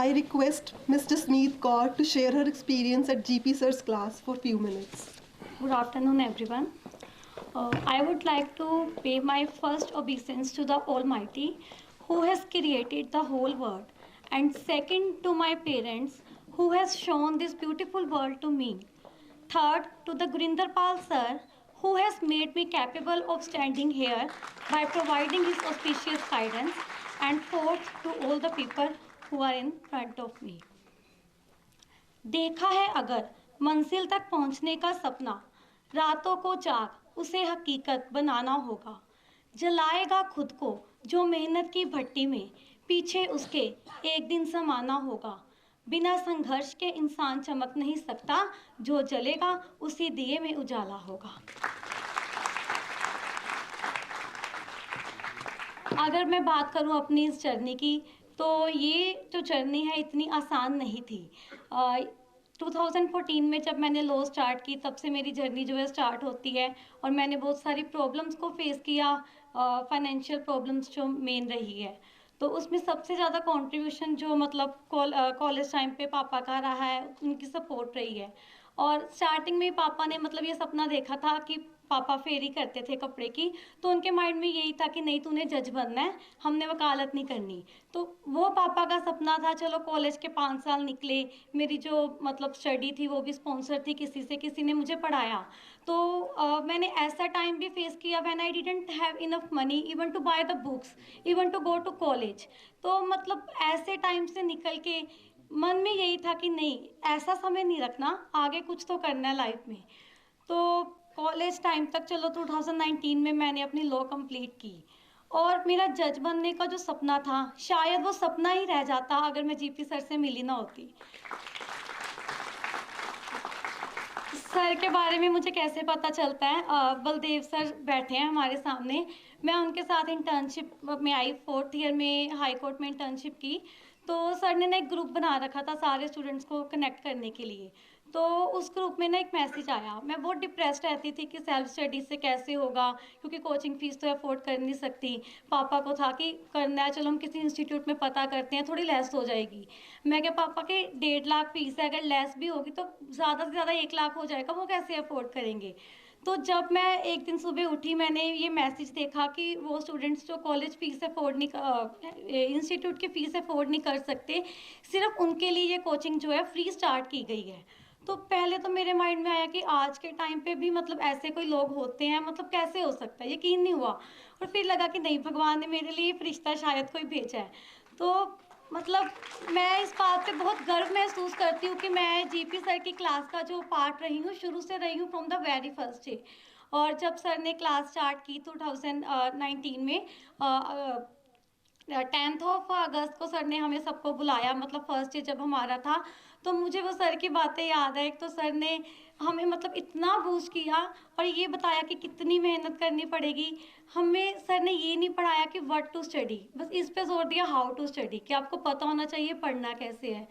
I request Ms. Jasmeet Kaur to share her experience at GP Sir's class for few minutes. Good afternoon, everyone. I would like to pay my first obeisance to the Almighty who has created the whole world, and second to my parents who has shown this beautiful world to me. Third to the Gurinder Pal sir who has made me capable of standing here by providing his auspicious guidance, and fourth to all the people who are in front of me. देखा है अगर मंजिल तक पहुंचने का सपना, रातों को जाग उसे हकीकत बनाना होगा। जलाएगा खुद को जो मेहनत की भट्टी में, पीछे उसके एक दिन समाना होगा। बिना संघर्ष के इंसान चमक नहीं सकता, जो जलेगा उसी दिए में उजाला होगा। अगर मैं बात करूं अपनी इस जर्नी की, तो ये जो जर्नी है इतनी आसान नहीं थी। 2014 में जब मैंने लॉ स्टार्ट की, तब से मेरी जर्नी जो है स्टार्ट होती है, और मैंने बहुत सारी प्रॉब्लम्स को फेस किया। फाइनेंशियल प्रॉब्लम्स जो मेन रही है, तो उसमें सबसे ज़्यादा कंट्रीब्यूशन जो मतलब कॉलेज टाइम पे पापा का रहा है, उनकी सपोर्ट रही है। और स्टार्टिंग में पापा ने मतलब ये सपना देखा था कि पापा फेरी करते थे कपड़े की, तो उनके माइंड में यही था कि नहीं तूने जज बनना है, हमने वकालत नहीं करनी। तो वो पापा का सपना था। चलो कॉलेज के 5 साल निकले, मेरी जो मतलब स्टडी थी वो भी स्पॉन्सर थी, किसी ने मुझे पढ़ाया। तो मैंने ऐसा टाइम भी फेस किया when I didn't have enough money even to buy the books, even to go to college. तो मतलब ऐसे टाइम से निकल के मन में यही था कि नहीं, ऐसा समय नहीं रखना, आगे कुछ तो करना है लाइफ में। तो कॉलेज टाइम तक चलो 2019 में मैंने अपनी लॉ कंप्लीट की, और मेरा जज बनने का जो सपना था, शायद वो सपना ही रह जाता अगर मैं जीपी सर से मिली ना होती। सर के बारे में मुझे कैसे पता चलता है, बलदेव सर बैठे हैं हमारे सामने। मैं उनके साथ इंटर्नशिप में आई, 4th ईयर में हाई कोर्ट में इंटर्नशिप की। तो सर ने ना एक ग्रुप बना रखा था सारे स्टूडेंट्स को कनेक्ट करने के लिए। तो उस ग्रुप में ना एक मैसेज आया। मैं बहुत डिप्रेस्ड रहती थी कि सेल्फ स्टडी से कैसे होगा, क्योंकि कोचिंग फीस तो अफोर्ड कर नहीं सकती। पापा को था कि करना है, चलो हम किसी इंस्टीट्यूट में पता करते हैं, थोड़ी लेस हो जाएगी। मैं क्या, पापा के 1.5 लाख फीस है, अगर लेस भी होगी तो ज़्यादा से ज़्यादा 1 लाख हो जाएगा, वो कैसे अफोर्ड करेंगे। तो जब मैं एक दिन सुबह उठी, मैंने ये मैसेज देखा कि वो स्टूडेंट्स जो कॉलेज फीस अफोर्ड नहीं, इंस्टीट्यूट की फ़ीस अफोर्ड नहीं कर सकते, सिर्फ उनके लिए ये कोचिंग जो है फ्री स्टार्ट की गई है। तो पहले तो मेरे माइंड में आया कि आज के टाइम पे भी मतलब ऐसे कोई लोग होते हैं, मतलब कैसे हो सकता है, यकीन नहीं हुआ। और फिर लगा कि नहीं, भगवान ने मेरे लिए फरिश्ता शायद कोई भेजा है। तो मतलब मैं इस बात पे बहुत गर्व महसूस करती हूँ कि मैं जीपी सर की क्लास का जो पार्ट रही हूँ, शुरू से रही हूँ, from the very first day. और जब सर ने क्लास स्टार्ट की 2019 में, 10th ऑफ अगस्त को सर ने हमें सबको बुलाया, मतलब फर्स्ट डे जब हमारा था। तो मुझे वो सर की बातें याद है। एक तो सर ने हमें मतलब इतना बूस्ट किया और ये बताया कि कितनी मेहनत करनी पड़ेगी। हमें सर ने ये नहीं पढ़ाया कि व्हाट टू स्टडी, बस इस पे जोर दिया हाउ टू स्टडी, कि आपको पता होना चाहिए पढ़ना कैसे है।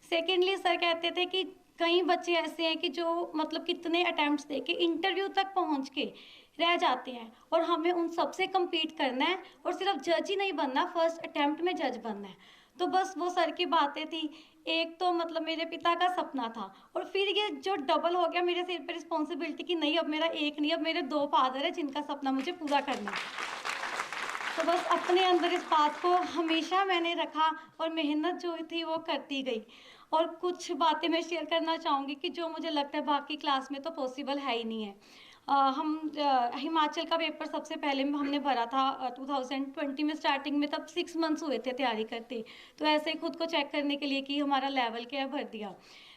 सेकेंडली सर कहते थे कि कई बच्चे ऐसे हैं कि जो मतलब कितने अटैम्प्ट्स दे के इंटरव्यू तक पहुंच के रह जाते हैं, और हमें उन सब से कम्पीट करना है, और सिर्फ जज ही नहीं बनना, फर्स्ट अटैम्प्ट में जज बनना है। तो बस वो सर की बातें थी। एक तो मतलब मेरे पिता का सपना था, और फिर ये जो डबल हो गया मेरे सिर पर रिस्पॉन्सिबिलिटी कि नहीं, अब मेरा एक नहीं, अब मेरे 2 फादर है जिनका सपना मुझे पूरा करना है। तो बस अपने अंदर इस बात को हमेशा मैंने रखा, और मेहनत जो थी वो करती गई। और कुछ बातें मैं शेयर करना चाहूँगी कि जो मुझे लगता है बाकी क्लास में तो पॉसिबल है ही नहीं है। हिमाचल का पेपर सबसे पहले हमने भरा था 2020 में, स्टार्टिंग में, तब 6 मंथ्स हुए थे तैयारी करते। तो ऐसे ही खुद को चेक करने के लिए कि हमारा लेवल क्या है, भर दिया।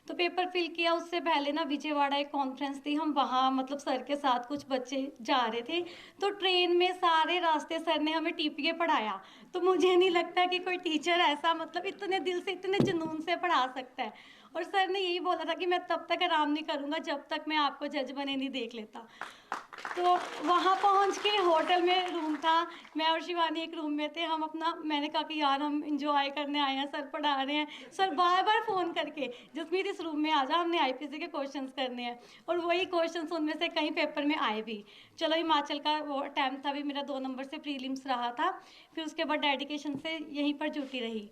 तो पेपर फिल किया। उससे पहले ना विजयवाड़ा एक कॉन्फ्रेंस थी, हम वहाँ मतलब सर के साथ कुछ बच्चे जा रहे थे। तो ट्रेन में सारे रास्ते सर ने हमें टीपीए पढ़ाया। तो मुझे नहीं लगता कि कोई टीचर ऐसा मतलब इतने दिल से, इतने जुनून से पढ़ा सकता है। और सर ने यही बोला था कि मैं तब तक आराम नहीं करूँगा जब तक मैं आपको जज बने नहीं देख लेता। तो वहाँ पहुँच के होटल में रूम था, मैं और शिवानी एक रूम में थे। हम अपना, मैंने कहा कि यार हम इंजॉय करने आए हैं, सर पढ़ा रहे हैं। सर बार बार फ़ोन करके, जसमीत इस रूम में आ जा, हमने आईपीसी के क्वेश्चंस करने हैं। और वही क्वेश्चंस उनमें से कई पेपर में आए भी। चलो हिमाचल का वो अटैम्प्ट था भी, मेरा 2 नंबर से प्रीलिम्स रहा था। फिर उसके बाद डेडिकेशन से यहीं पर जुटी रही।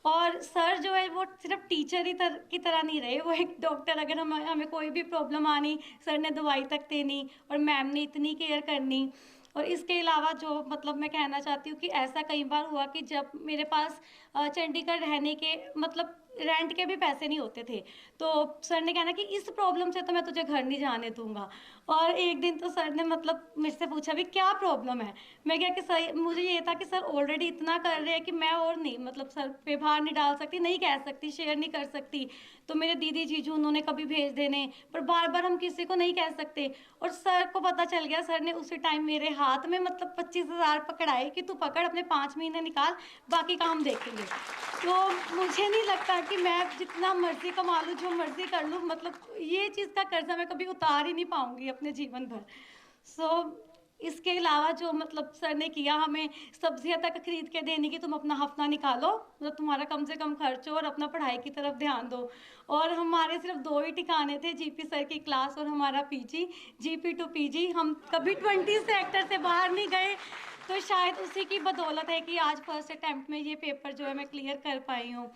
और सर जो है वो सिर्फ टीचर की तरह नहीं रहे, वो एक डॉक्टर। अगर हमें कोई भी प्रॉब्लम आनी, सर ने दवाई तक देनी और मैम ने इतनी केयर करनी। और इसके अलावा जो मतलब मैं कहना चाहती हूँ कि ऐसा कई बार हुआ कि जब मेरे पास चंडीगढ़ रहने के मतलब रेंट के भी पैसे नहीं होते थे, तो सर ने कहना कि इस प्रॉब्लम से तो मैं तुझे घर नहीं जाने दूंगा। और एक दिन तो सर ने मतलब मुझसे पूछा भी क्या प्रॉब्लम है। मैं क्या कि सर, मुझे ये था कि सर ऑलरेडी इतना कर रहे हैं कि मैं और नहीं मतलब सर पे भार नहीं डाल सकती, नहीं कह सकती, शेयर नहीं कर सकती। तो मेरे दीदी जीजू उन्होंने कभी भेज देने, पर बार बार हम किसी को नहीं कह सकते। और सर को पता चल गया, सर ने उसी टाइम मेरे हाथ में मतलब 25,000 पकड़ाए कि तू पकड़, अपने 5 महीने निकाल, बाकी काम देखेंगे। तो मुझे नहीं लगता कि मैं जितना मर्जी कमा लूँ, जो मर्जी कर लूँ, मतलब ये चीज़ का कर्जा मैं कभी उतार ही नहीं पाऊंगी अपने जीवन भर। इसके अलावा जो मतलब सर ने किया हमें सब्जियां तक खरीद के देने की, तुम अपना हफ्ता निकालो, मतलब तुम्हारा कम से कम खर्च हो और अपना पढ़ाई की तरफ ध्यान दो। और हमारे सिर्फ 2 ही ठिकाने थे, जीपी सर की क्लास और हमारा पीजी, जीपी टू पीजी। हम कभी 20 सेक्टर से बाहर नहीं गए। तो शायद उसी की बदौलत है कि आज फर्स्ट अटैम्प्ट में ये पेपर जो है मैं क्लियर कर पाई हूँ।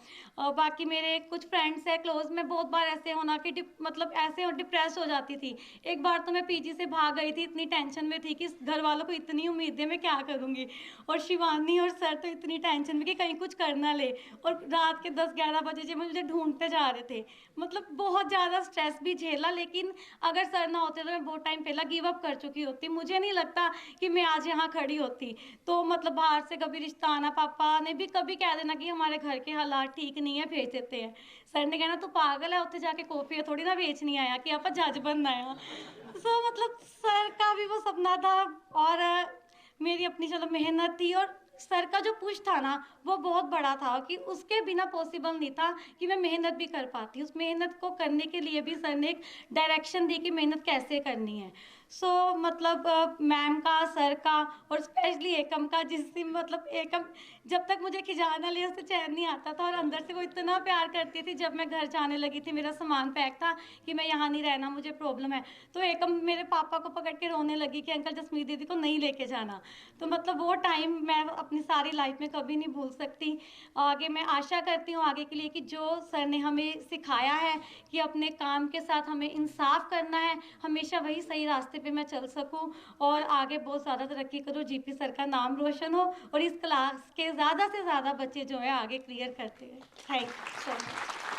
बाकी मेरे कुछ फ्रेंड्स हैं क्लोज में, बहुत बार ऐसे होना कि मतलब ऐसे डिप्रेस हो जाती थी। एक बार तो मैं पीजी से भाग गई थी, इतनी टेंशन में थी कि घर वालों को इतनी उम्मीदें, मैं क्या करूँगी। और शिवानी और सर तो इतनी टेंशन में कि कहीं कुछ कर ना ले। और रात के 10-11 बजे जो मुझे ढूंढते जा रहे थे, मतलब बहुत ज़्यादा स्ट्रेस भी झेला। लेकिन अगर सर ना होते तो मैं बहुत टाइम पहला गिव अप कर चुकी होती। मुझे नहीं लगता कि मैं आज यहाँ खड़ी होती। तो मतलब बाहर से कभी रिश्ता आना, पापा ने भी कभी कह देना कि हमारे घर के हालात ठीक नहीं है, भेज देते हैं। सर ने कहना तू पागल है, उत्थे जाके कॉफी थोड़ी ना बेचनी आया कि आप जज बनना आया। मतलब सर का भी वो सपना था और मेरी अपनी चलो मेहनत थी। और सर का जो पुश था ना, वो बहुत बड़ा था कि उसके बिना पॉसिबल नहीं था कि मैं मेहनत भी कर पाती। उस मेहनत को करने के लिए भी सर ने एक डायरेक्शन दी कि मेहनत कैसे करनी है। मतलब मैम का, सर का और स्पेशली एकम का, जिससे मतलब एकम जब तक मुझे खिजाना ले उससे चैन नहीं आता था। और अंदर से वो इतना प्यार करती थी। जब मैं घर जाने लगी थी, मेरा सामान पैक था कि मैं यहाँ नहीं रहना, मुझे प्रॉब्लम है, तो एकम मेरे पापा को पकड़ के रोने लगी कि अंकल जसमीत दीदी को नहीं लेके जाना। तो मतलब वो टाइम मैं अपनी सारी लाइफ में कभी नहीं भूल सकती। आगे मैं आशा करती हूँ आगे के लिए कि जो सर ने हमें सिखाया है कि अपने काम के साथ हमें इंसाफ करना है, हमेशा वही सही रास्ते पे मैं चल सकूं और आगे बहुत ज़्यादा तरक्की करूँ, जीपी सर का नाम रोशन हो और इस क्लास के ज़्यादा से ज़्यादा बच्चे जो है आगे क्लियर करते हैं। Thank you so much.